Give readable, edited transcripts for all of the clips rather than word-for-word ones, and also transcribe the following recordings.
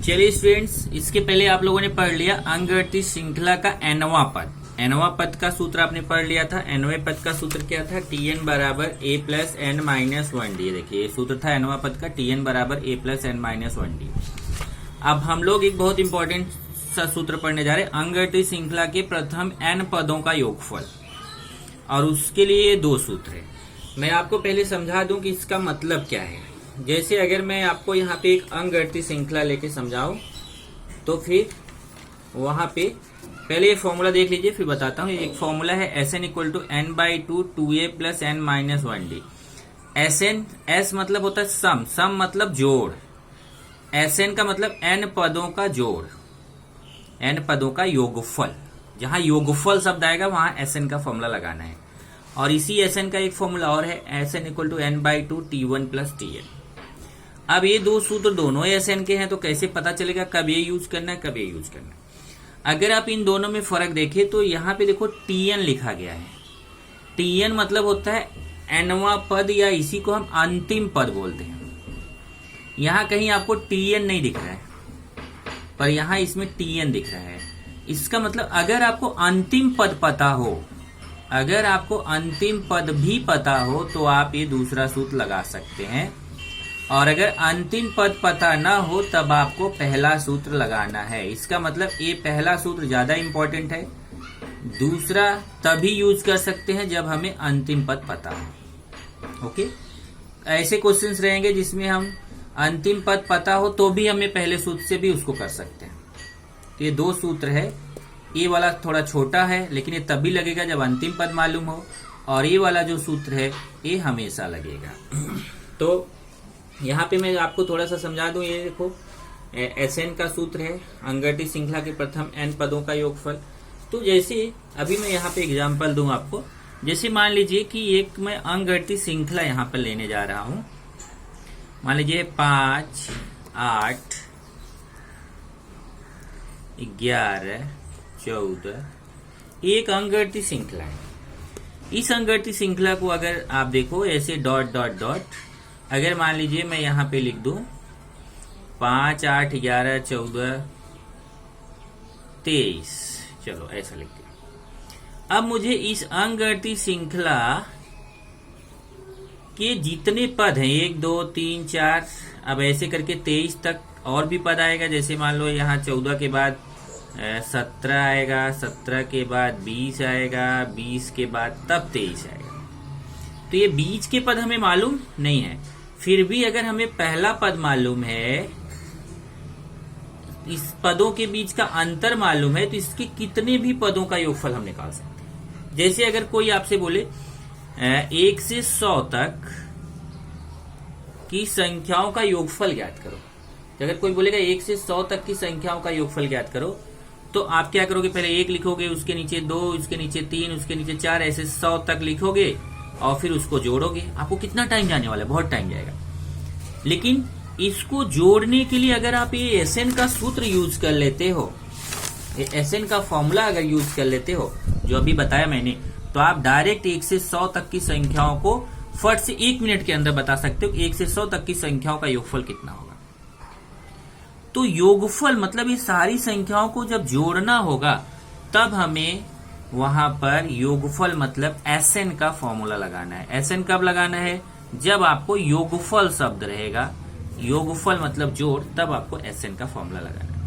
चलिए स्टूडेंट्स, इसके पहले आप लोगों ने पढ़ लिया अंकगणितीय श्रृंखला का nवां पद। nवां पद का सूत्र आपने पढ़ लिया था। nवें पद का सूत्र क्या था? tn बराबर a plus n minus 1d। देखिए ये सूत्र था nवां पद का, tn बराबर a plus n minus 1d। अब हम लोग एक बहुत इंपॉर्टेंट सा सूत्र पढ़ने जा रहे हैं, अंकगणितीय श्रृंखला के प्रथम n पदों का योगफल, और उसके लिए दो सूत्र है। मैं आपको पहले समझा दूं कि इसका मतलब क्या है। जैसे अगर मैं आपको यहाँ पे एक अंकगणितीय श्रृंखला लेके समझाऊं तो फिर वहां पे पहले ये फॉर्मूला देख लीजिए, फिर बताता हूँ। एक फॉर्मूला है Sn equal to n by 2 2a plus n minus 1d। Sn, S मतलब होता है सम, सम मतलब जोड़। Sn का मतलब n पदों का जोड़, n पदों का योगफल। जहां योगफल शब्द आएगा वहां Sn का फॉर्मूला लगाना है। और इसी Sn का एक फॉर्मूला और है, Sn equal to n by 2 t1 plus tn। अब ये दो सूत्र दोनों Sn के हैं, तो कैसे पता चलेगा कब ये यूज करना है, कब ये यूज करना है। अगर आप इन दोनों में फर्क देखें तो यहाँ पे देखो tn लिखा गया है। tn मतलब होता है nवां पद, या इसी को हम अंतिम पद बोलते हैं। यहाँ कहीं आपको tn नहीं दिख रहा है, पर यहाँ इसमें tn दिख रहा है। इसका मतलब अगर आपको अंतिम पद पता हो, अगर आपको अंतिम पद भी पता हो तो आप ये दूसरा सूत्र लगा सकते हैं, और अगर अंतिम पद पता ना हो तब आपको पहला सूत्र लगाना है। इसका मतलब ये पहला सूत्र ज्यादा इंपॉर्टेंट है, दूसरा तभी यूज कर सकते हैं जब हमें अंतिम पद पता हो। ओके, ऐसे क्वेश्चंस रहेंगे जिसमें हम अंतिम पद पता हो तो भी हमें पहले सूत्र से भी उसको कर सकते हैं। तो ये दो सूत्र है। ये वाला थोड़ा छोटा है लेकिन ये तभी लगेगा जब अंतिम पद मालूम हो, और ये वाला जो सूत्र है ये हमेशा लगेगा। तो यहाँ पे मैं आपको थोड़ा सा समझा दूं। ये देखो Sn का सूत्र है अंकगणितीय श्रृंखला के प्रथम n पदों का योगफल। तो जैसे अभी मैं यहाँ पे एग्जांपल दूं आपको, जैसे मान लीजिए कि एक मैं अंकगणितीय श्रृंखला यहाँ पर लेने जा रहा हूं। मान लीजिए 5, 8, 11, 14 एक अंकगणितीय श्रृंखला है। इस अंकगणितीय श्रृंखला को अगर आप देखो ऐसे डॉट डॉट डॉट, अगर मान लीजिए मैं यहाँ पे लिख दूं 5, 8, 11, 14, 23, चलो ऐसा लिख दिया। अब मुझे इस अंकगणितीय श्रृंखला के जितने पद हैं 1, 2, 3, 4, अब ऐसे करके 23 तक और भी पद आएगा। जैसे मान लो यहाँ 14 के बाद 17 आएगा, 17 के बाद 20 आएगा, 20 के बाद तब 23 आएगा। तो ये बीच के पद हमें मालूम नहीं है, फिर भी अगर हमें पहला पद मालूम है, इस पदों के बीच का अंतर मालूम है, तो इसके कितने भी पदों का योगफल हम निकाल सकते हैं। जैसे अगर कोई आपसे बोले 1 से 100 तक की संख्याओं का योगफल ज्ञात करो, अगर कोई बोलेगा 1 से 100 तक की संख्याओं का योगफल ज्ञात करो, तो आप क्या करोगे? पहले 1 लिखोगे, उसके नीचे 2, उसके नीचे 3, उसके नीचे 4, ऐसे 100 तक लिखोगे और फिर उसको जोड़ोगे। आपको कितना टाइम जाने वाला है? बहुत टाइम जाएगा। लेकिन इसको जोड़ने के लिए अगर आप ये Sn का सूत्र यूज कर लेते हो, ये Sn का फॉर्मूला अगर यूज कर लेते हो जो अभी बताया मैंने, तो आप डायरेक्ट 1 से 100 तक की संख्याओं को फट से 1 मिनट के अंदर बता सकते हो 1 से 100 तक की संख्याओं का योगफल कितना होगा। तो योगफल मतलब ये सारी संख्याओं को जब जोड़ना होगा तब हमें वहां पर योगफल मतलब Sn का फॉर्मूला लगाना है। Sn कब लगाना है? जब आपको योगफल शब्द रहेगा, योगफल मतलब जोड़, तब आपको Sn का फॉर्मूला लगाना है।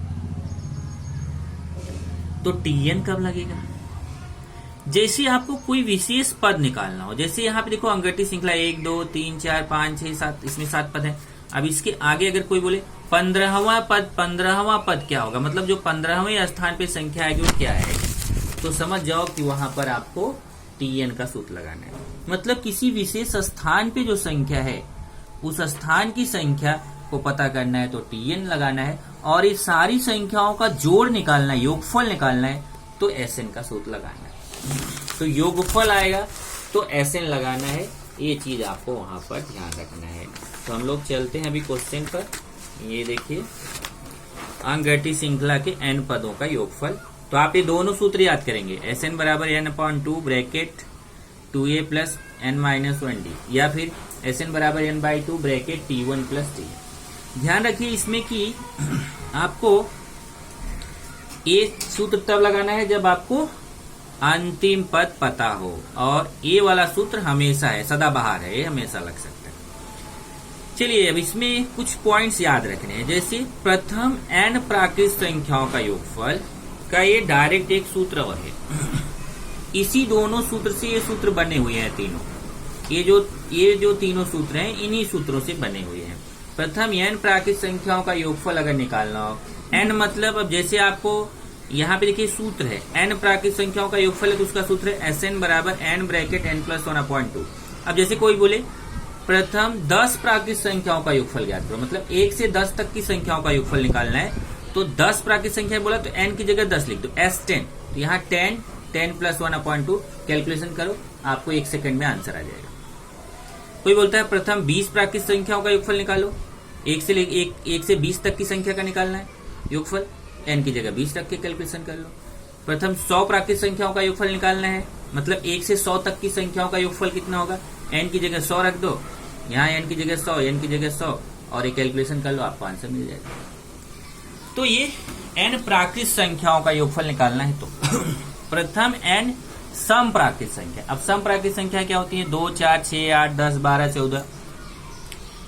तो Tn कब लगेगा? जैसे आपको कोई विशेष पद निकालना हो, जैसे यहाँ पे देखो अंकगणितीय श्रृंखला 1, 2, 3, 4, 5, 6, 7, इसमें 7 पद है। अब इसके आगे अगर कोई बोले 15वां पद, 15वां पद क्या होगा? मतलब जो 15वें स्थान पे संख्या आएगी वो क्या आएगी? तो समझ जाओ कि वहां पर आपको Tn का सूत्र लगाना है। मतलब किसी विशेष स्थान पे जो संख्या है उस स्थान की संख्या को पता करना है तो Tn लगाना है, और ये सारी संख्याओं का जोड़ निकालना है, योगफल निकालना है, तो Sn का सूत्र लगाना है। तो योगफल आएगा तो Sn लगाना है। ये चीज आपको वहां पर ध्यान रखना है। तो हम लोग चलते हैं अभी क्वेश्चन पर। ये देखिए अंकगणितीय श्रृंखला के n पदों का योगफल। तो आप ये दोनों सूत्र याद करेंगे, Sn बराबर n/2 bracket 2a plus n minus 1d, या फिर Sn बराबर n/2 bracket t1 plus t। ध्यान रखिए इसमें कि आपको ये सूत्र तब लगाना है जब आपको अंतिम पद पता हो, और ये वाला सूत्र हमेशा है, सदाबहार है, ये हमेशा लग सकता है। चलिए अब इसमें कुछ पॉइंट्स याद रखने हैं, जैसे प्रथम n प्राकृत संख्याओं का योगफल का ये डायरेक्ट एक सूत्र और है। इसी दोनों सूत्र से ये सूत्र बने हुए हैं तीनों, ये जो तीनों सूत्र हैं इन्हीं सूत्रों से बने हुए हैं। प्रथम n प्राकृत संख्याओं का योगफल अगर निकालना हो, n मतलब अब जैसे आपको यहाँ पे देखिए सूत्र है n प्राकृत संख्याओं का योगफल है, तो उसका सूत्र है Sn बराबर n ब्रैकेट n प्लस 1/2। अब जैसे कोई बोले प्रथम 10 प्राकृत संख्याओं का योगफल ज्ञात करो, मतलब 1 से 10 तक की संख्याओं का योगफल निकालना है, तो 10 प्राकृत संख्या बोला तो n की जगह 10 लिख दो, S10, तो यहाँ 10 प्लस 1/2 कैलकुलेशन करो, आपको 1 सेकंड में आंसर आ जाएगा। कोई बोलता है प्रथम 20 प्राकृत संख्याओं का योगफल निकालो, 1 से 20 तक की संख्या का निकालना है योगफल, n की जगह 20 रख के कैलकुलेशन कर लो। प्रथम 100 प्राकृत संख्याओं का योगफल निकालना है, मतलब 1 से 100 तक की संख्याओं का योगफल कितना होगा, n की जगह 100 रख दो, यहाँ n की जगह 100, n की जगह 100, और एक कैलकुलेशन कर लो, आपको आंसर मिल जाएगा। तो ये n प्राकृत संख्याओं का योगफल निकालना है। तो प्रथम n सम प्राकृत संख्या। अब सम प्राकृत संख्या क्या होती है, 2, 4, 6, 8, 10, 12, 14।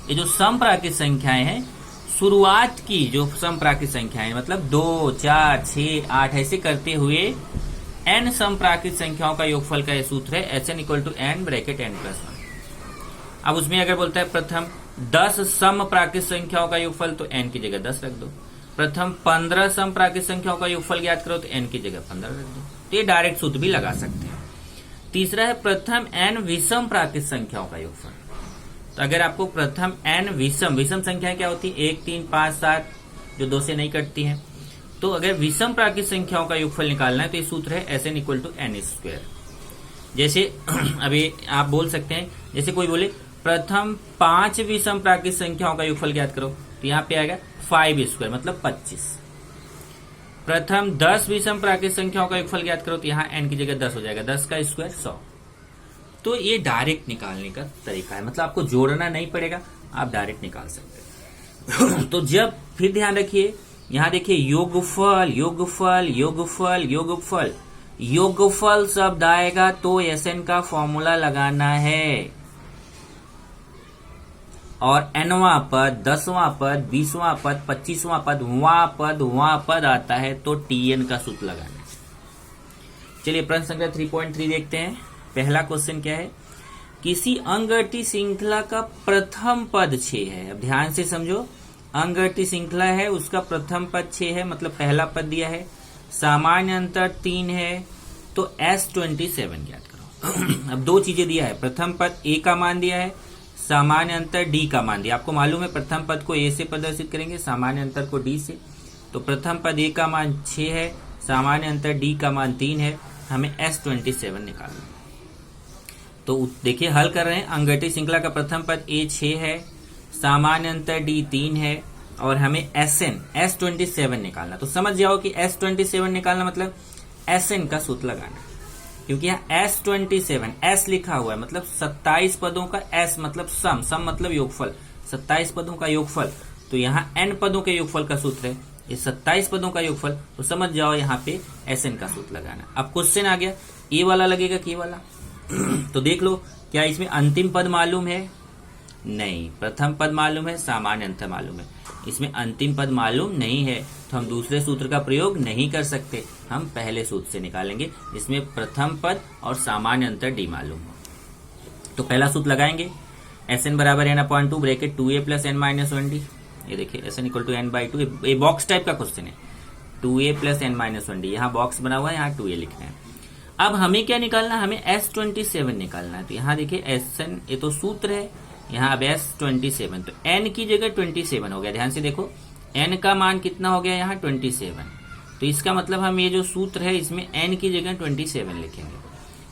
ये जो सम प्राकृत संख्याएं हैं, शुरुआत की जो सम प्राकृत संख्याएं मतलब 2, 4, 6, 8 ऐसे करते हुए n सम प्राकृत संख्याओं का योगफल का ये सूत्र है Sn = n bracket n plus 1। अब उसमें अगर बोलता है प्रथम 10 सम प्राकृत संख्याओं का योगफल, तो n की जगह 10 रख दो। प्रथम 15 सम प्राकृत संख्याओं का योगफल ज्ञात करो, तो n की जगह 15 रख दो। तो ये डायरेक्ट सूत्र भी लगा सकते हैं। तीसरा है प्रथम n विषम प्राकृत संख्याओं का योगफल। तो अगर आपको प्रथम n विषम संख्याएं क्या होती है, 1, 3, 5, 7 जो 2 से नहीं कटती हैं, तो अगर विषम प्राकृत संख्याओं का योगफल निकालना है तो ये सूत्र है Sn = n²। जैसे अभी आप बोल सकते हैं, जैसे कोई बोले प्रथम 5 विषम प्राकृत संख्याओं का योगफल ज्ञात करो, तो यहाँ पे आएगा 5² मतलब 25। प्रथम 10 विषम प्राकृत संख्याओं का योगफल ज्ञात करो, तो यहाँ n की जगह 10 हो जाएगा, 10 का स्क्वायर 100। तो ये डायरेक्ट निकालने का तरीका है, मतलब आपको जोड़ना नहीं पड़ेगा, आप डायरेक्ट निकाल सकते हैं। तो जब फिर ध्यान रखिए, यहाँ देखिए योगफल योगफल योगफल योगफल योगफल शब्द आएगा तो Sn का फॉर्मूला लगाना है, और nवां पद, 10वां पद, 20वां पद, 25वां पद, वहां पद आता है तो Tn का सूत्र लगाना है। चलिए प्रश्न संख्या 3.3 देखते हैं। पहला क्वेश्चन क्या है, किसी अंगगणितीय श्रृंखला का प्रथम पद 6 है। अब ध्यान से समझो, अंगगणितीय श्रृंखला है, उसका प्रथम पद 6 है, मतलब पहला पद दिया है, सामान्य अंतर 3 है, तो S27 ज्ञात करो। अब दो चीजें दिया है, प्रथम पद a का मान दिया है, सामान्य अंतर d का मान दिया। आपको मालूम है प्रथम पद को a से प्रदर्शित करेंगे, सामान्य अंतर को d से। तो प्रथम पद a का मान 6 है, सामान्य अंतर d का मान 3 है, हमें S27 निकालना है। तो देखिए हल कर रहे हैं, अंगगणितीय श्रृंखला का प्रथम पद a 6 है, सामान्य अंतर d 3 है, और हमें S27 निकालना। तो समझ जाओ कि S27 निकालना मतलब Sn का सूत्र लगाना, क्योंकि यहाँ S27 S लिखा हुआ है, मतलब 27 पदों का S मतलब सम मतलब योगफल, 27 पदों का योगफल। तो यहाँ n पदों के योगफल का सूत्र है, ये 27 पदों का योगफल। तो समझ जाओ यहाँ पे Sn का सूत्र लगाना। अब क्वेश्चन आ गया, ए वाला लगेगा कि वाला। तो देख लो, क्या इसमें अंतिम पद मालूम है? नहीं, प्रथम पद मालूम है, सामान्य अंतर मालूम है। इसमें अंतिम पद मालूम नहीं है, तो हम दूसरे सूत्र का प्रयोग नहीं कर सकते, हम पहले सूत्र से निकालेंगे जिसमें प्रथम पद और सामान्य अंतर डी मालूम हो। तो पहला सूत्र लगाएंगे, Sn बराबर n/2 bracket 2a plus n minus 1d। ये देखिए Sn = n/2, ये बॉक्स टाइप का क्वेश्चन है, 2a plus n minus 1d। यहाँ बॉक्स बना हुआ है, यहाँ 2a लिखना है। अब हमें क्या निकालना है, हमें S27 निकालना है। तो यहाँ देखिए Sn, ये तो सूत्र है, यहाँ अब S27, तो n की जगह 27 हो गया। ध्यान से देखो, n का मान कितना हो गया यहाँ 27। तो इसका मतलब हम ये जो सूत्र है इसमें n की जगह 27 लिखेंगे।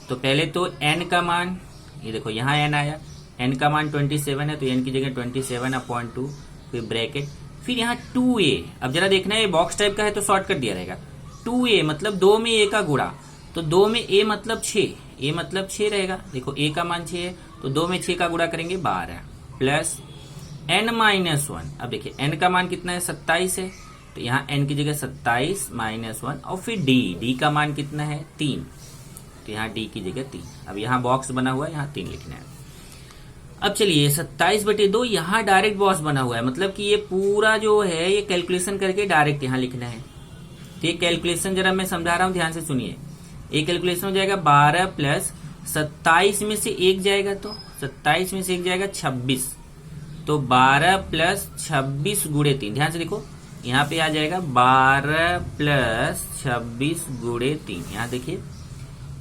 तो पहले तो n का मान, ये देखो यहाँ n आया, n का मान 27 है, तो n की जगह 27/2, फिर ब्रैकेट, फिर यहाँ 2a। अब जरा देखना है, ये बॉक्स टाइप का है तो शॉर्ट कर दिया रहेगा। 2a मतलब 2 में a का गुणा, तो 2 में a मतलब 6, a मतलब 6 रहेगा। देखो a का मान 6 है, तो 2 में 6 का गुणा करेंगे 12 प्लस n-1। अब देखिए n का मान कितना है, 27 है, तो यहाँ n की जगह 27 - 1 और फिर d का मान कितना है 3, तो यहाँ d की जगह 3। अब यहाँ बॉक्स बना हुआ है, यहाँ 3 लिखना है। अब चलिए 27/2 यहाँ डायरेक्ट बॉक्स बना हुआ है, मतलब कि ये पूरा जो है ये कैलकुलेशन करके डायरेक्ट यहाँ लिखना है। तो ये कैलकुलेशन जरा मैं समझा रहा हूँ, ध्यान से सुनिए। ये कैलकुलेशन हो जाएगा 12 प्लस 27 में से 1 जाएगा, तो 27 में से 1 जाएगा 26, तो 12 प्लस 26 गुणे 3। ध्यान से देखो, यहाँ पे आ जाएगा 12 प्लस 26 गुणे 3। यहाँ देखिए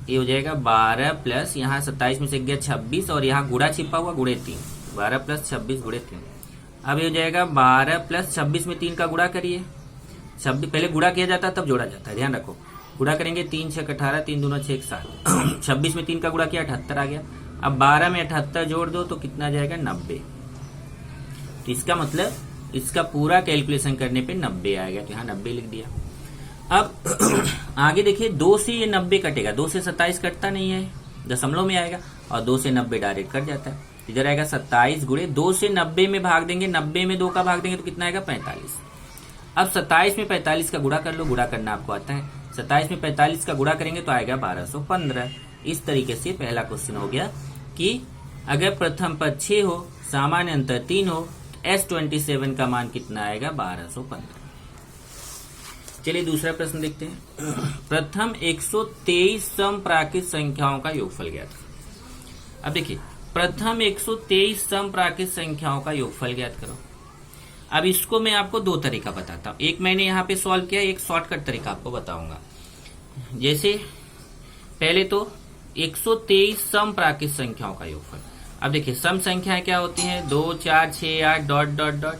ये हो जाएगा 12 प्लस, यहाँ 27 में से 1 गया 26 और यहाँ गुणा छिपा हुआ गुणे 3, 12 प्लस 26 गुणे 3। अब ये हो जाएगा 12 प्लस 26 में 3 का गुणा करिए। 26 पहले गुणा किया जाता है तब जोड़ा जाता है, ध्यान रखो। गुणा करेंगे 3 6 18, 3 दूना 6 7। 26 में 3 का गुणा किया 78 आ गया। अब 12 में 78 जोड़ दो तो कितना आ जाएगा 90। तो इसका मतलब इसका पूरा कैलकुलेशन करने पे 90 आएगा, तो यहाँ 90 लिख दिया। अब आगे देखिए 2 से ये 90 कटेगा, 2 से 27 कटता नहीं है, दशमलव में आएगा, और 2 से 90 डायरेक्ट कट जाता है। इधर आएगा 27 गुणे 2 से 90 में भाग देंगे, 90 में 2 का भाग देंगे तो कितना आएगा 45। अब 27 में 45 का गुणा कर लो, गुणा करना आपको आता है। 27 में 45 का गुणा करेंगे तो आएगा 1215। इस तरीके से पहला क्वेश्चन हो गया कि अगर प्रथम पद 6 हो, सामान्य अंतर 3 हो, तो S27 का मान कितना आएगा 1215। चलिए दूसरा प्रश्न देखते हैं। प्रथम 123 समप्राकृत संख्याओं का योगफल ज्ञात। अब देखिए प्रथम 123 समप्राकृत संख्याओं का योगफल ज्ञात करो। अब इसको मैं आपको 2 तरीका बताता हूँ, एक मैंने यहाँ पे सॉल्व किया, एक शॉर्टकट तरीका आपको बताऊंगा। जैसे पहले तो 123 समप्राकृत संख्याओं का योगफल। अब देखिए सम संख्याएं क्या होती हैं, 2 4 6 8 डॉट डॉट डॉट,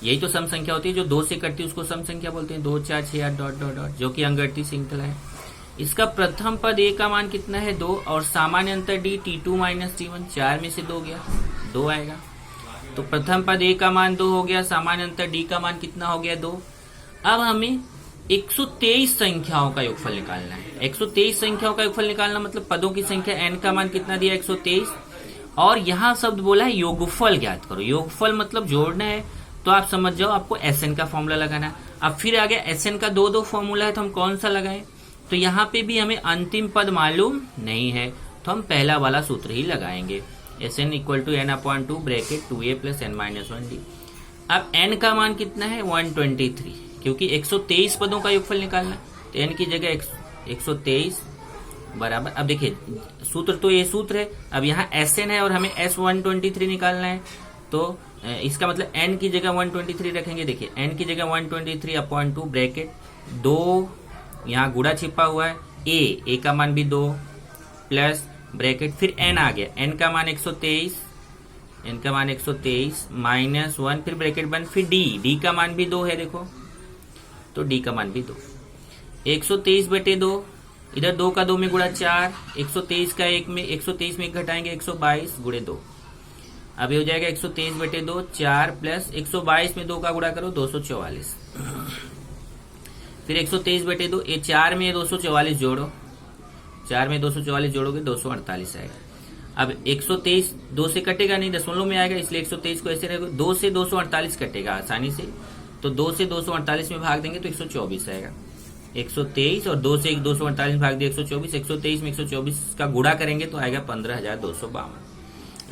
यही तो सम संख्या होती है। जो 2 से कटती है उसको सम संख्या बोलते हैं, 2 4 6 8 डॉट डॉट डॉट, जो कि अंगरती श्रृंखला है। इसका प्रथम पद a का मान कितना है 2, और सामान्य अंतर d t2 - t1, 4 में से 2 गया 2 आएगा। तो प्रथम पद a का मान 2 हो गया, सामान्य अंतर d का मान कितना हो गया 2। अब हमें 123 संख्याओं का योगफल निकालना है। 123 संख्याओं का योगफल निकालना मतलब पदों की संख्या n का मान कितना दिया 123, और यहाँ शब्द बोला है योगफल ज्ञात करो। योगफल मतलब जोड़ना है, तो आप समझ जाओ आपको SN का फॉर्मूला लगाना है। अब फिर आ गया SN का 2 फॉर्मूला है, तो हम कौन सा लगाएं। तो यहाँ पे भी हमें अंतिम पद मालूम नहीं है, तो हम पहला वाला सूत्र ही लगाएंगे, SN = n/2 bracket 2a + n - 1d। अब n का मान कितना है 123, क्योंकि 123 पदों का योगफल निकालना है, तो n की जगह 123 बराबर। अब देखिए सूत्र तो ये सूत्र है, अब यहाँ SN है और हमें S123 निकालना है, तो इसका मतलब n की जगह 123 रखेंगे। देखिए n की जगह 123/2 ब्रैकेट 2, यहाँ गुणा छिपा हुआ है, a का मान भी 2 प्लस ब्रैकेट, फिर n आ गया, n का मान 123, n का मान 123 -1, फिर ब्रैकेट बंद, फिर d का मान भी 2 है, देखो तो d का मान भी 2। 123/2, इधर 2 का 2 में गुणा 4, 123 का 1 में 123 में 1 घटाएंगे 122 गुणे 2। अब ये हो जाएगा 123/2, 4 प्लस 122 में 2 का गुणा करो 244, फिर 123/2, ये 4 में 244 जोड़ो, 4 में 244 जोड़ोगे 248 आएगा। अब 123 2 से कटेगा नहीं, दशमलव में आएगा, इसलिए 123 को ऐसे रहेगा, 2 से 248 कटेगा आसानी से, तो 2 से 248 में भाग देंगे तो 124 आएगा। 123 और 2 से 248 में भाग दिया 124, 123 में 124 का गुणा करेंगे तो आएगा 15,252।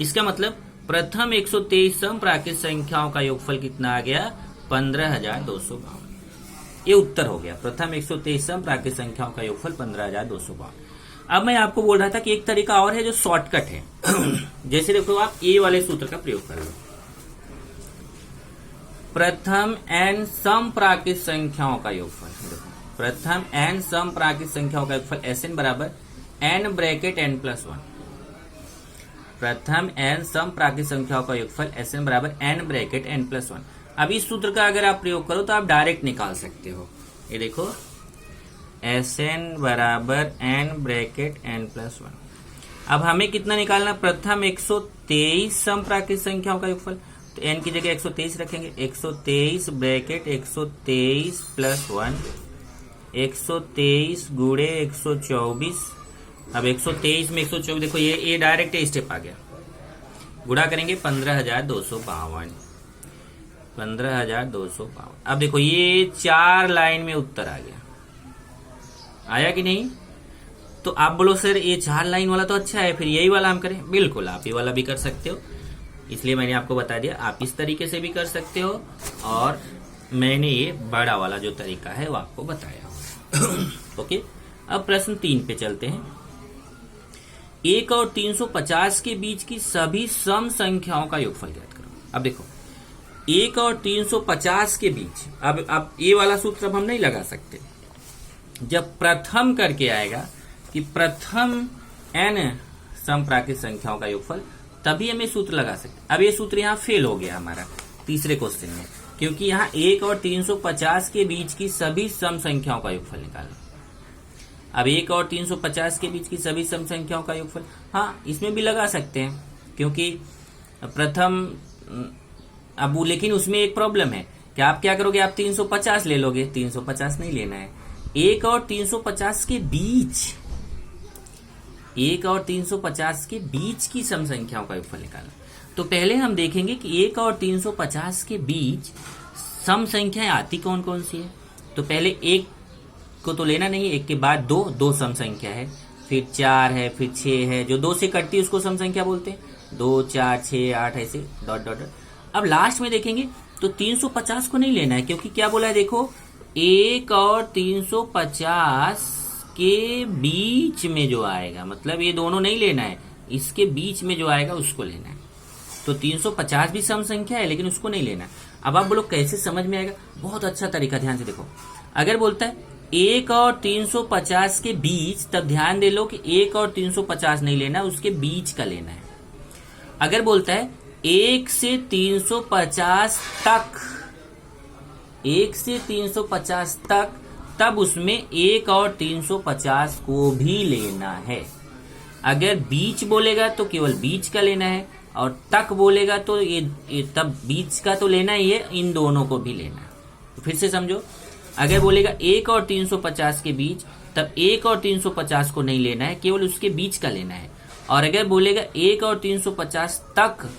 इसका मतलब प्रथम 123 समप्राकृत संख्याओं का योगफल कितना आ गया 15,252। ये उत्तर हो गया, प्रथम 123 समप्राकृत संख्याओं का योगफल 15,252। अब मैं आपको बोल रहा था कि एक तरीका और है जो शॉर्टकट है। जैसे देखो आप ए वाले सूत्र का प्रयोग कर लो, प्रथम n समप्राकृत संख्याओं का योगफल। देखो प्रथम n समप्राकृत संख्याओं का योगफल SN बराबर n ब्रैकेट n + 1। प्रथम n समप्राकृत संख्याओं का योगफल SN बराबर n ब्रैकेट n + 1। अब इस सूत्र का अगर आप प्रयोग करो तो आप डायरेक्ट निकाल सकते हो। ये देखो SN बराबर n ब्रैकेट n + 1। अब हमें कितना निकालना, प्रथम 123 समप्राकृत संख्याओं का योगफल, तो n की जगह 123 रखेंगे, 123 ब्रैकेट 123 + 1, 123 गुणे 124। अब 123 में 124, देखो ये डायरेक्ट स्टेप आ गया, गुणा करेंगे 15,252। 15,252। अब देखो ये 4 लाइन में उत्तर आ गया, आया कि नहीं? तो आप बोलो सर ये 4 लाइन वाला तो अच्छा है, फिर यही वाला हम करें? बिल्कुल आप ये वाला भी कर सकते हो, इसलिए मैंने आपको बता दिया आप इस तरीके से भी कर सकते हो, और मैंने ये बड़ा वाला जो तरीका है वो आपको बताया। ओके, अब प्रश्न 3 पे चलते हैं। 1 और 350 के बीच की सभी सम संख्याओं का योगफल ज्ञात करो। अब देखो 1 और 350 के बीच, अब ये वाला सूत्र अब हम नहीं लगा सकते, जब प्रथम करके आएगा कि प्रथम n समप्राकृत संख्याओं का योगफल, तभी हम ये सूत्र लगा सकते। अब ये सूत्र यहाँ फेल हो गया हमारा तीसरे क्वेश्चन में, क्योंकि यहाँ 1 और 350 के बीच की सभी सम संख्याओं का योगफल निकालना। अब 1 और 350 के बीच की सभी सम संख्याओं का योगफल, हाँ इसमें भी लगा सकते हैं, क्योंकि प्रथम अब लेकिन उसमें एक प्रॉब्लम है कि आप क्या करोगे, आप 350 ले लोगे, 350 नहीं लेना है। 1 और 350 के बीच, 1 और 350 के बीच की सम संख्याओं का योगफल निकालना। तो पहले हम देखेंगे कि 1 और 350 के बीच सम संख्याएं आती कौन कौन सी है। तो पहले 1 को तो लेना नहीं, 1 के बाद 2 सम संख्या है, फिर 4 है, फिर 6 है, जो 2 से कटती है उसको सम संख्या बोलते हैं। 2, 4, 6, 8 ऐसे डॉट डॉट। अब लास्ट में देखेंगे तो 350 को नहीं लेना है, क्योंकि क्या बोला है देखो, 1 और 350 के बीच में जो आएगा, मतलब ये दोनों नहीं लेना है, इसके बीच में जो आएगा उसको लेना है। तो 350 भी सम संख्या है लेकिन उसको नहीं लेना है। अब आप बोलो कैसे समझ में आएगा, बहुत अच्छा तरीका, ध्यान से देखो। अगर बोलता है 1 और 350 के बीच, तब ध्यान दे लो कि 1 और 350 नहीं लेना, उसके बीच का लेना है। अगर बोलता है 1 से 350 तक, 1 से 350 तक, तब उसमें 1 और 350 को भी लेना है। अगर बीच बोलेगा तो केवल बीच का लेना है, और तक बोलेगा तो ये तब बीच का तो लेना ही है, इन दोनों को भी लेना है। तो फिर से समझो, अगर बोलेगा 1 और 350 के बीच, तब 1 और 350 को नहीं लेना है, केवल उसके बीच का लेना है। और अगर बोलेगा 1 और 350 तक,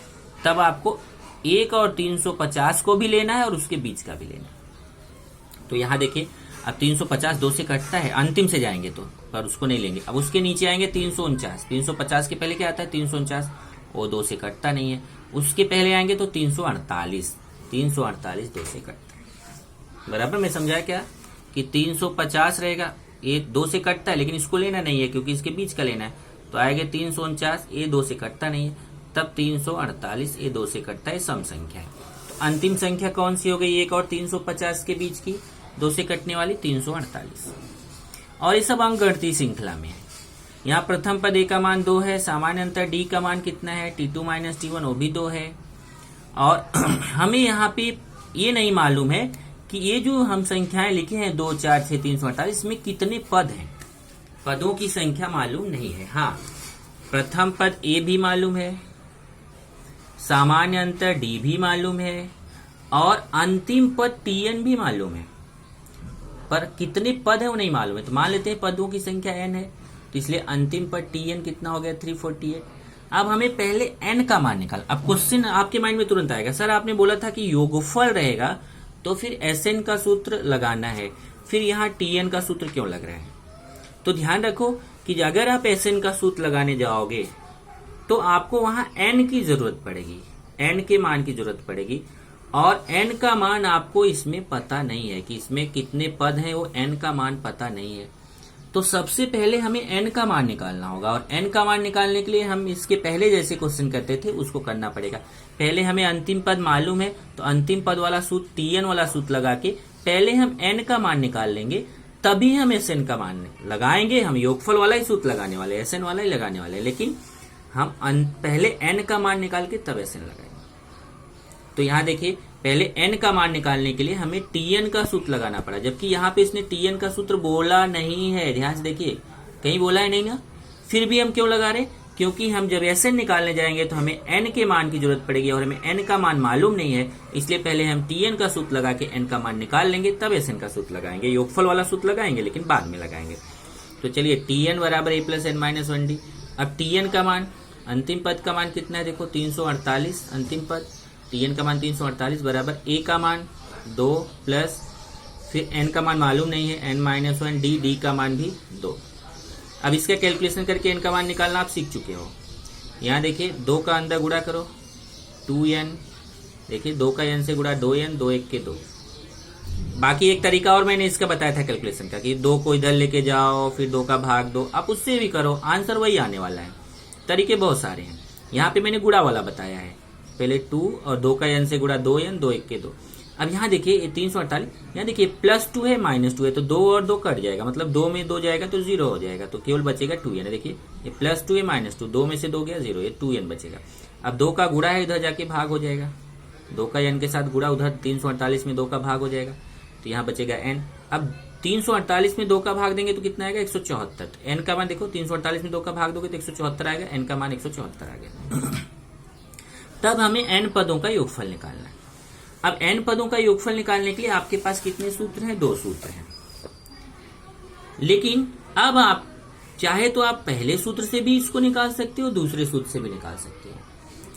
तब आपको 1 और 350 को भी लेना है और उसके बीच का भी लेना है। तो यहां देखिए, अब 350 2 से कटता है, अंतिम से जाएंगे तो, पर उसको नहीं लेंगे। अब उसके नीचे आएंगे 349, 350 के पहले क्या आता है 349, वो 2 से कटता नहीं है। उसके पहले आएंगे तो 348, 348 2 से कटता है। बराबर में समझाया क्या कि 350 रहेगा, ये 2 से कटता है लेकिन इसको लेना नहीं है क्योंकि इसके बीच का लेना है। तो आएगा 349, ये 2 से कटता नहीं है, तब 348 ये 2 से कटता है, सम संख्या है। तो अंतिम संख्या कौन सी हो गई 1 और 350 के बीच की 2 से कटने वाली 348। और ये सब अंकगणितीय श्रृंखला में है। यहाँ प्रथम पद a का मान 2 है, सामान्य अंतर d का मान कितना है, t2 माइनस t1 वो भी 2 है। और हमें यहाँ पे ये नहीं मालूम है कि ये जो हम संख्याएं लिखे हैं 2, 4, 6, 348, इसमें कितने पद हैं, पदों की संख्या मालूम नहीं है। हाँ, प्रथम पद a भी मालूम है, सामान्य अंतर d भी मालूम है, और अंतिम पद tn भी मालूम है, पर कितने पद है वो नहीं मालूम है। तो मान लेते हैं पदों की संख्या n है, तो इसलिए अंतिम पद tn कितना हो गया 348। अब हमें पहले n का मान निकाल। अब क्वेश्चन आपके माइंड में तुरंत आएगा, सर आपने बोला था कि योगफल रहेगा तो फिर Sn का सूत्र लगाना है, फिर यहाँ Tn का सूत्र क्यों लग रहा है। तो ध्यान रखो कि अगर आप Sn का सूत्र लगाने जाओगे तो आपको वहां n की जरूरत पड़ेगी, n के मान की जरूरत पड़ेगी, और n का मान आपको इसमें पता नहीं है कि इसमें कितने पद हैं, वो n का मान पता नहीं है। तो सबसे पहले हमें n का मान निकालना होगा, और n का मान निकालने के लिए हम इसके पहले जैसे क्वेश्चन करते थे उसको करना पड़ेगा। पहले हमें अंतिम पद मालूम है, तो अंतिम पद वाला सूत्र tn वाला सूत्र लगा के पहले हम n का मान निकाल लेंगे, तभी हम Sn का मान लगाएंगे। हम योगफल वाला ही सूत्र लगाने वाले, Sn वाला ही लगाने वाले, लेकिन हम पहले n का मान निकाल के तब Sn लगाएंगे। तो यहाँ देखिए, पहले n का मान निकालने के लिए हमें tn का सूत्र लगाना पड़ा, जबकि यहाँ पे इसने tn का सूत्र बोला नहीं है। ध्यान से देखिए, कहीं बोला है नहीं ना, फिर भी हम क्यों लगा रहे, क्योंकि हम जब Sn निकालने जाएंगे तो हमें n के मान की जरूरत पड़ेगी, और हमें n का मान मालूम नहीं है, इसलिए पहले हम tn का सूत्र लगा के n का मान निकाल लेंगे, तब Sn का सूत्र लगाएंगे। योगफल वाला सूत्र लगाएंगे लेकिन बाद में लगाएंगे। तो चलिए, tn बराबर a plus n minus 1d। अब tn का मान, अंतिम पद का मान कितना है देखो 348 अंतिम पद, टी एन का मान 348 बराबर ए का मान 2 प्लस फिर एन का मान मालूम नहीं है n-1 डी का मान भी 2। अब इसका कैलकुलेशन करके एन का मान निकालना आप सीख चुके हो। यहाँ देखिए 2 का अंदर गुणा करो 2n, देखिए 2 का n से गुणा 2n, 2 1 के 2। बाकी एक तरीका और मैंने इसका बताया था कैलकुलेशन का कि 2 को इधर लेके जाओ फिर 2 का भाग दो, आप उससे भी करो, आंसर वही आने वाला है। तरीके बहुत सारे हैं, यहाँ पे मैंने गुणा वाला बताया है, पहले 2 और 2 का n से गुणा 2n, 2 1 के 2। अब यहाँ देखिए 348, यहाँ देखिए +2 है -2 है, तो 2 और 2 कट जाएगा, मतलब 2 में 2 जाएगा तो 0 हो जाएगा, तो केवल बचेगा 2n। देखिए ये +2 है -2, 2 में से 2 गया 0, ये 2n बचेगा। अब 2 का गुणा है, इधर जाके भाग हो जाएगा, 2 का n के साथ गुणा, उधर 348 में 2 का भाग हो जाएगा, तो यहाँ बचेगा n। अब 348 में 2 का भाग देंगे तो कितना आएगा 174। n का मान देखो 348 में 2 का भाग दोगे तो 174 आएगा, n का मान 174 आ गया। तब हमें n पदों का योगफल निकालना है। अब n पदों का योगफल निकालने के लिए आपके पास कितने सूत्र हैं, 2 सूत्र हैं। लेकिन अब आप चाहे तो आप पहले सूत्र से भी इसको निकाल सकते हो, दूसरे सूत्र से भी निकाल सकते हो,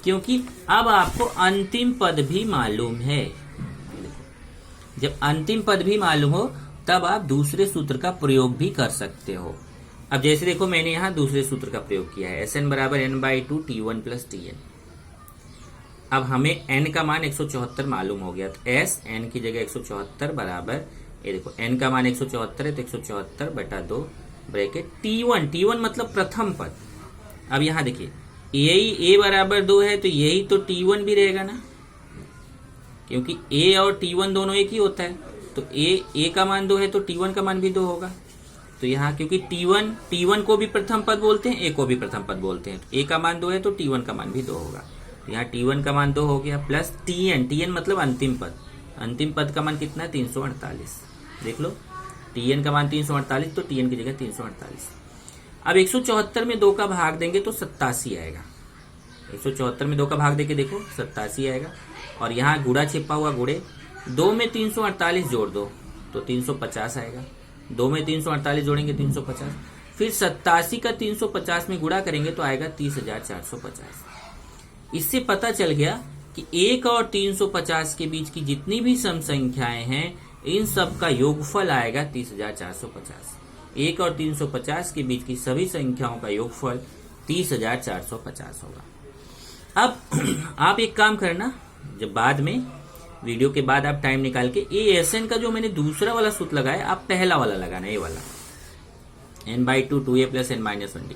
क्योंकि अब आपको अंतिम पद भी मालूम है। जब अंतिम पद भी मालूम हो तब आप दूसरे सूत्र का प्रयोग भी कर सकते हो। अब जैसे देखो मैंने यहाँ दूसरे सूत्र का प्रयोग किया है, Sn बराबर n/2 T1 प्लस Tn। अब हमें n का मान 174 मालूम हो गया, तो S n की जगह 174 बराबर, ये देखो n का मान 174 है तो 174 बटा 2 ब्रैकेट T1 मतलब प्रथम पद। अब यहाँ देखिए यही a बराबर 2 है तो यही तो T1 भी रहेगा ना, क्योंकि a और T1 दोनों एक ही होता है, तो a का मान 2 है तो T1 का मान भी 2 होगा। तो यहाँ क्योंकि T1 को भी प्रथम पद बोलते हैं, a को भी प्रथम पद बोलते हैं, तो a का मान 2 है तो T1 का मान भी 2 होगा। तो यहाँ T1 का मान 2 हो गया, प्लस Tn मतलब अंतिम पद का मान कितना है 348। देख लो Tn का मान 348, तो Tn की जगह 348। अब 174 में 2 का भाग देंगे तो 87 आएगा, 174 में 2 का भाग देके देखो 87 आएगा। और यहाँ गुणा छिपा हुआ गुणे, 2 में 348 जोड़ दो तो 350 आएगा, 2 में 348 जोड़ेंगे 350, फिर 87 का 350 में गुणा करेंगे तो आएगा 30,450। इससे पता चल गया कि 1 और 350 के बीच की जितनी भी सम संख्याएं हैं इन सब का योगफल आएगा 30,450। 1 और 350 के बीच की सभी संख्याओं का योगफल 30,450 होगा। अब आप एक काम करना, जब बाद में वीडियो के बाद आप टाइम निकाल के ये Sn का जो मैंने दूसरा वाला सूत्र लगाया, आप पहला वाला लगाना, ये वाला n/2 2a प्लस n-1d।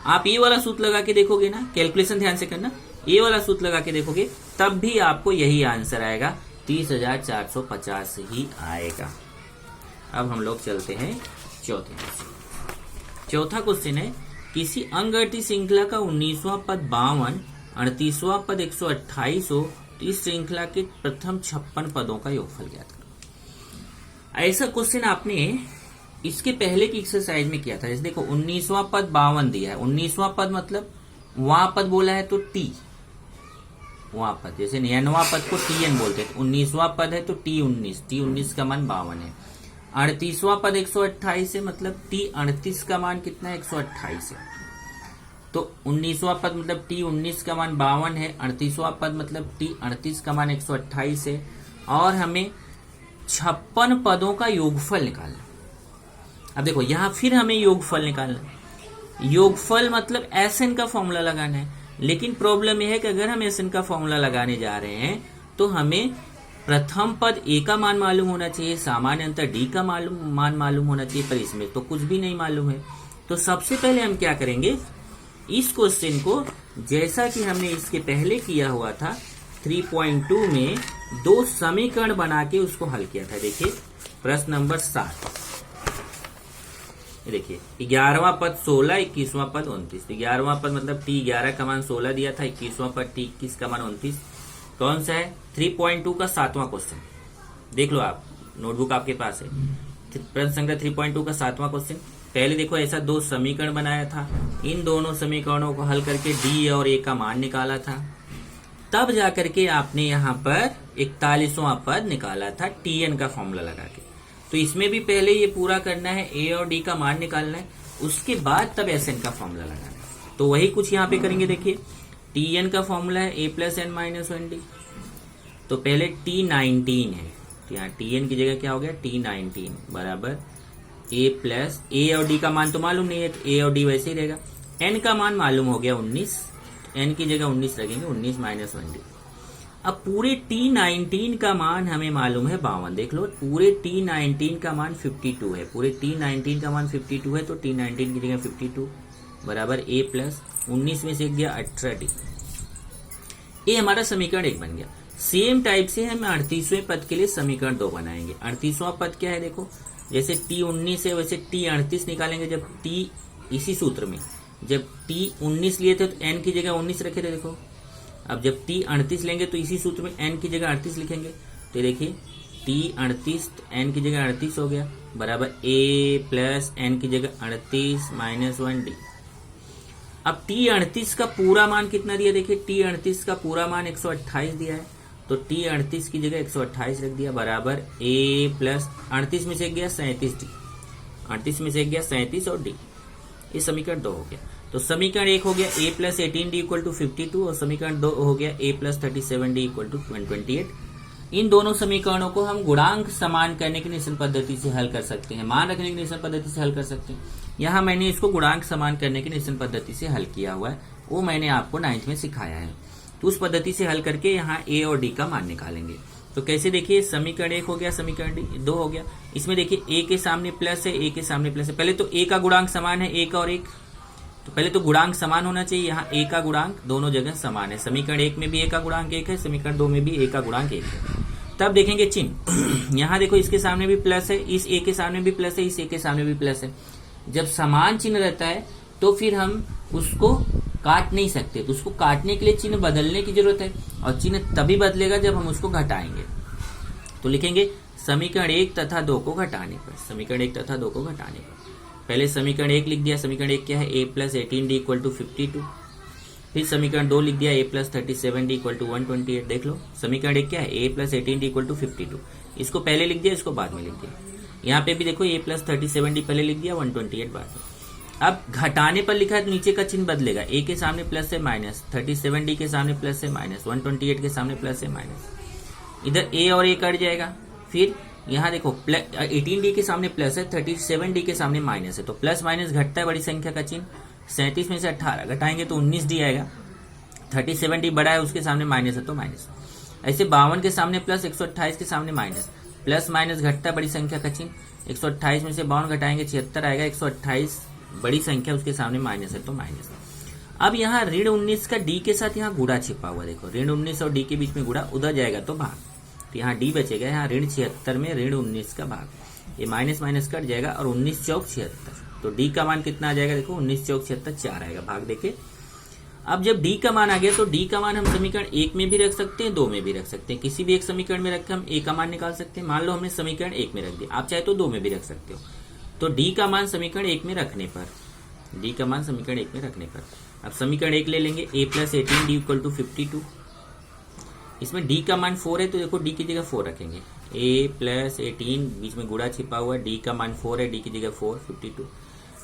आप ये वाला सूत्र लगा के देखोगे ना, कैलकुलेशन ध्यान से करना, ये वाला सूत्र लगा के देखोगे तब भी आपको यही आंसर आएगा, 30,450 ही आएगा। अब हम लोग चलते हैं चौथे क्वेश्चन। चौथा क्वेश्चन है, किसी अंकगणित श्रृंखला का 19वां पद 52, 38वां पद 128 हो तो इस श्रृंखला के प्रथम 56 पदों का योगफल ज्ञात करो। ऐसा क्वेश्चन आपने इसके पहले की एक्सरसाइज में किया था। जैसे देखो 19वां पद 52 दिया है, 19वां पद मतलब वहां पद बोला है तो T, वहां पद, जैसे 99वां पद को Tn बोलते हैं, तो 19वां पद है तो T19 का मान 52 है। 38वां पद 128 है, मतलब T38 का मान कितना है 128 है, तो 19वां पद मतलब T19 का मान 52 है, 38वां पद मतलब T38 का मान 128 है, और हमें 56 पदों का योगफल निकालना। अब देखो यहाँ फिर हमें योगफल निकालना, योगफल मतलब Sn का फॉर्मूला लगाना है, लेकिन प्रॉब्लम यह है कि अगर हम Sn का फॉर्मूला लगाने जा रहे हैं तो हमें प्रथम पद a का मान मालूम होना चाहिए, सामान्य अंतर d का मान मालूम होना चाहिए, पर इसमें तो कुछ भी नहीं मालूम है। तो सबसे पहले हम क्या करेंगे, इस क्वेश्चन को जैसा कि हमने इसके पहले किया हुआ था 3.2 में 2 समीकरण बना के उसको हल किया था। देखिए प्रश्न नंबर 7, देखिए 11वां पद 16, 21वां पद 29। 11वां पद मतलब T11 का मान 16 दिया था, 21वां पद T21 का मान 29। कौन सा है 3.2 का 7वां क्वेश्चन, देख लो आप, नोटबुक आपके पास है, प्रश्न संख्या 3.2 का 7वां क्वेश्चन। पहले देखो ऐसा 2 समीकरण बनाया था, इन दोनों समीकरणों को हल करके D और A का मान निकाला था, तब जाकर के आपने यहाँ पर 41वां पद निकाला था Tn का फॉर्मूला लगा के। तो इसमें भी पहले ये पूरा करना है, A और D का मान निकालना है, उसके बाद तब Sn का फॉर्मूला लगाना है। तो वही कुछ यहाँ पे करेंगे। देखिए Tn का फॉर्मूला है a प्लस n-1d, तो पहले T19 है, तो यहाँ Tn की जगह क्या हो गया T19 बराबर a प्लस a और d का मान तो मालूम नहीं है, तो a और d वैसे ही रहेगा। n का मान मालूम हो गया 19, n की जगह 19 रखेंगे, 19 माइनस 1d। अब पूरे T19 का मान हमें मालूम है 52। देख लो पूरे T19 का मान 52 है, पूरे T19 का मान 52 है, तो T19 की जगह 52 बराबर a प्लस 19 में से गया 18d। ये हमारा समीकरण 1 बन गया। सेम टाइप से हम 38वें पद के लिए समीकरण 2 बनाएंगे। 38वां पद क्या है देखो, जैसे T19 है वैसे T38 निकालेंगे। जब T इसी सूत्र में जब T19 लिए थे तो n की जगह 19 रखे थे, देखो अब जब T38 लेंगे तो इसी सूत्र में n की जगह 38 लिखेंगे। तो देखिए T38 n की जगह 38 हो गया बराबर a प्लस n की जगह 38 माइनस 1d। अब T38 का पूरा मान कितना दिया, देखिए T38 का पूरा मान 128 दिया है, तो T38 की जगह 128 रख दिया बराबर a प्लस 38 में से गया 37d, 38 में से गया 37 और d। ये समीकरण 2 हो गया। तो समीकरण 1 हो गया a plus 18d equal to 52 और समीकरण 2 हो गया a plus 37d equal to 128। इन दोनों समीकरणों को हम गुणांक समान करने की निश्चल पद्धति से हल कर सकते हैं, मान रखने की निश्चल पद्धति से हल कर सकते हैं। यहाँ मैंने इसको गुणांक समान करने की निश्चल पद्धति से हल किया हुआ है, वो मैंने आपको 9th में सिखाया है। तो उस पद्धति से हल करके यहाँ a और d का मान निकालेंगे। तो कैसे देखिए, समीकरण 1 हो गया, समीकरण 2 हो गया। इसमें देखिए a के सामने प्लस है, a के सामने प्लस है। पहले तो a का गुणांक समान है, 1 और 1, तो पहले तो गुणांक समान होना चाहिए। यहाँ a का गुणांक दोनों जगह समान है, समीकरण 1 में भी a का गुणांक 1 है, समीकरण 2 में भी a का गुणांक 1 है। तब देखेंगे चिन्ह, यहाँ देखो इसके सामने भी प्लस है, इस a के सामने भी प्लस है, इस a के सामने भी प्लस है। जब समान चिन्ह रहता है तो फिर हम उसको काट नहीं सकते, तो उसको काटने के लिए चिन्ह बदलने की जरूरत है, और चिन्ह तभी बदलेगा जब हम उसको घटाएंगे। तो लिखेंगे समीकरण 1 तथा 2 को घटाने पर, समीकरण 1 तथा 2 को घटाने पर पहले समीकरण 1 लिख दिया। समीकरण 1 क्या है, a plus 18d equal to 52। फिर समीकरण 2 लिख दिया, a plus 37d equal to 128। देख लो समीकरण 1 क्या है, a plus 18d equal to 52। इसको पहले लिख दिया, इसको बाद में लिख दिया। यहाँ पे भी देखो a प्लस 37d पहले लिख दिया, 128 बाद में। अब घटाने पर लिखा है तो नीचे का चिन्ह बदलेगा, a के सामने प्लस है माइनस, 37d के सामने प्लस है माइनस, 128 के सामने प्लस है माइनस, इधर a और a कट जाएगा। फिर यहाँ देखो 18d के सामने प्लस है, 37d के सामने माइनस है, तो प्लस माइनस घटता है बड़ी संख्या का चिन्ह। 37 में से 18 घटाएंगे तो 19d आएगा, 37d बड़ा है उसके सामने माइनस है तो माइनस। ऐसे 52 के सामने प्लस, 128 के सामने माइनस, प्लस माइनस घटता है बड़ी संख्या का चिन्ह। 128 में से 52 घटाएंगे 76 आएगा, 128 बड़ी संख्या उसके सामने माइनस है तो माइनस। अब यहाँ ऋण 19 का d के साथ यहाँ गुणा छिपा हुआ, देखो ऋण 19 और d के बीच में गुणा, उधर जाएगा तो भाग, तो यहाँ d बचेगा। यहाँ ऋण 76 में ऋण 19 का भाग, ये माइनस माइनस कट जाएगा और 19 चौक 76, तो d का मान कितना आ जाएगा, देखो 19 चौक 76 4 आएगा, भाग देखे। अब जब d का मान आ गया तो d का मान हम समीकरण 1 में भी रख सकते हैं, 2 में भी रख सकते हैं, किसी भी एक समीकरण में रख के हम a का मान निकाल सकते हैं। मान लो हमने समीकरण 1 में रख दिया, आप चाहे तो 2 में भी रख सकते हो। तो d का मान समीकरण 1 में रखने पर, d का मान समीकरण 1 में रखने पर अब समीकरण 1 ले लेंगे, a plus 18d equal to 52। इसमें d का मान 4 है तो देखो d की जगह 4 रखेंगे, a प्लस 18 बीच में गुणा छिपा हुआ है, d का मान 4 है, d की जगह 4 52।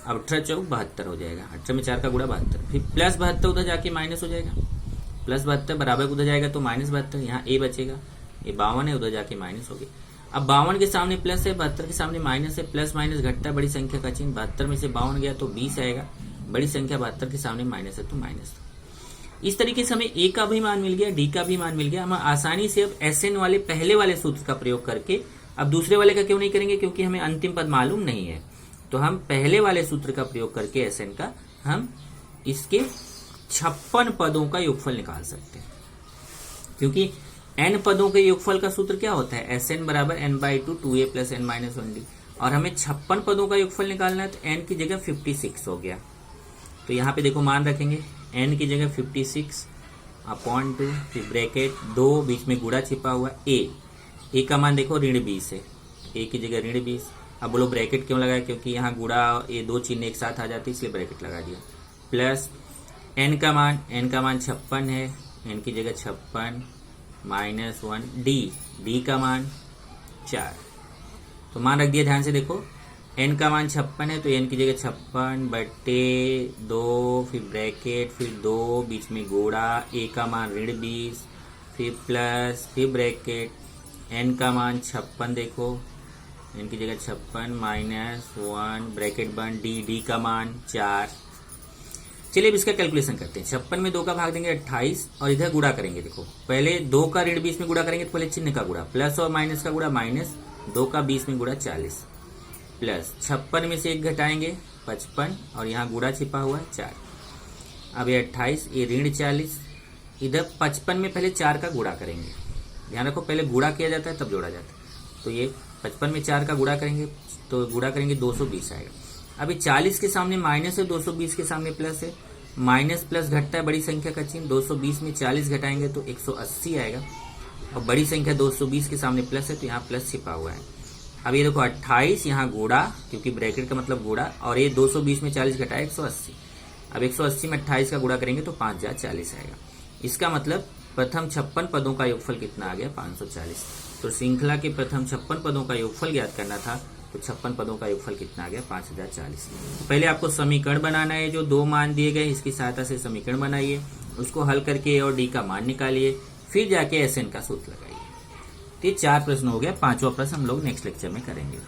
अब 18 चौक 72 हो जाएगा, 18 में 4 का गुणा 72, फिर प्लस 72 उधर जाके माइनस हो जाएगा, प्लस 72 बराबर उधर जाएगा तो माइनस 72, यहाँ a बचेगा, ये 52 है उधर जाके माइनस हो गया। अब 52 के सामने प्लस है, 72 के सामने माइनस है, प्लस माइनस घटता है बड़ी संख्या का चिन्ह, 72 में से 52 गया तो 20 आएगा, बड़ी संख्या 72 के सामने माइनस है तो माइनस। इस तरीके से हमें a का भी मान मिल गया, d का भी मान मिल गया। हम आसानी से अब SN वाले पहले वाले सूत्र का प्रयोग करके, अब दूसरे वाले का क्यों नहीं करेंगे, क्योंकि हमें अंतिम पद मालूम नहीं है, तो हम पहले वाले सूत्र का प्रयोग करके SN का हम इसके 56 पदों का योगफल निकाल सकते हैं, क्योंकि n पदों के योगफल का सूत्र क्या होता है, SN बराबर n/2 2a plus n minus 1d, और हमें 56 पदों का योगफल निकालना है तो n की जगह 56 हो गया। तो यहाँ पे देखो मान रखेंगे, n की जगह 56 अपॉन 2, फिर ब्रैकेट 2 बीच में गुणा छिपा हुआ a का मान देखो ऋण 20 है, a की जगह ऋण 20। अब बोलो ब्रैकेट क्यों लगाया, क्योंकि यहाँ गुणा ये 2 चिन्ह एक साथ आ जाती है इसलिए ब्रैकेट लगा दिया। प्लस n का मान 56 है, n की जगह 56 माइनस 1 d का मान 4, तो मान रख दिया। ध्यान से देखो n का मान 56 है तो n की जगह 56 बटे 2, फिर ब्रैकेट, फिर 2 बीच में गुणा, a का मान ऋण 20, फिर प्लस, फिर ब्रैकेट, n का मान 56 देखो, n की जगह 56 माइनस 1 ब्रैकेट बंद, d का मान 4। चलिए अब इसका कैलकुलेशन करते हैं। 56 में 2 का भाग देंगे 28 और इधर गुणा करेंगे। देखो पहले 2 का ऋण 20 में गुणा करेंगे तो पहले चिन्ह का गुणा, प्लस और माइनस का गुणा, माइनस 2 का 20 में गुणा 40, प्लस 56 में से 1 घटाएंगे 55 और यहाँ गुणा छिपा हुआ है 4। अब ये 28, ये ऋण 40, इधर 55 में पहले 4 का गुणा करेंगे। ध्यान रखो पहले गुणा किया जाता है तब जोड़ा जाता है। तो ये 55 में 4 का गुणा करेंगे तो गुणा करेंगे 220 आएगा। अभी 40 के सामने माइनस है, 220 के सामने प्लस है, माइनस प्लस घटता है बड़ी संख्या का चिन्ह, 220 में 40 घटाएंगे तो 180 आएगा और बड़ी संख्या 220 के सामने प्लस है तो यहाँ प्लस छिपा हुआ है। अब ये देखो 28 यहाँ गुणा, क्योंकि ब्रैकेट का मतलब गुणा, और ये 220 में 40 घटाए 180। अब 180 में 28 का गुणा करेंगे तो 5 × 40 आएगा। इसका मतलब प्रथम 56 पदों का योगफल कितना आ गया? 540। तो श्रृंखला के प्रथम 56 पदों का योगफल ज्ञात करना था, तो 56 पदों का योगफल कितना आ गया? 5040। पहले आपको समीकरण बनाना है, जो 2 मान दिए गए इसकी सहायता से समीकरण बनाइए, उसको हल करके ए और डी का मान निकालिए, फिर जाके SN का सूत्र लगाइए। तो ये 4 प्रश्न हो गया। 5वां प्रश्न हम लोग नेक्स्ट लेक्चर में करेंगे।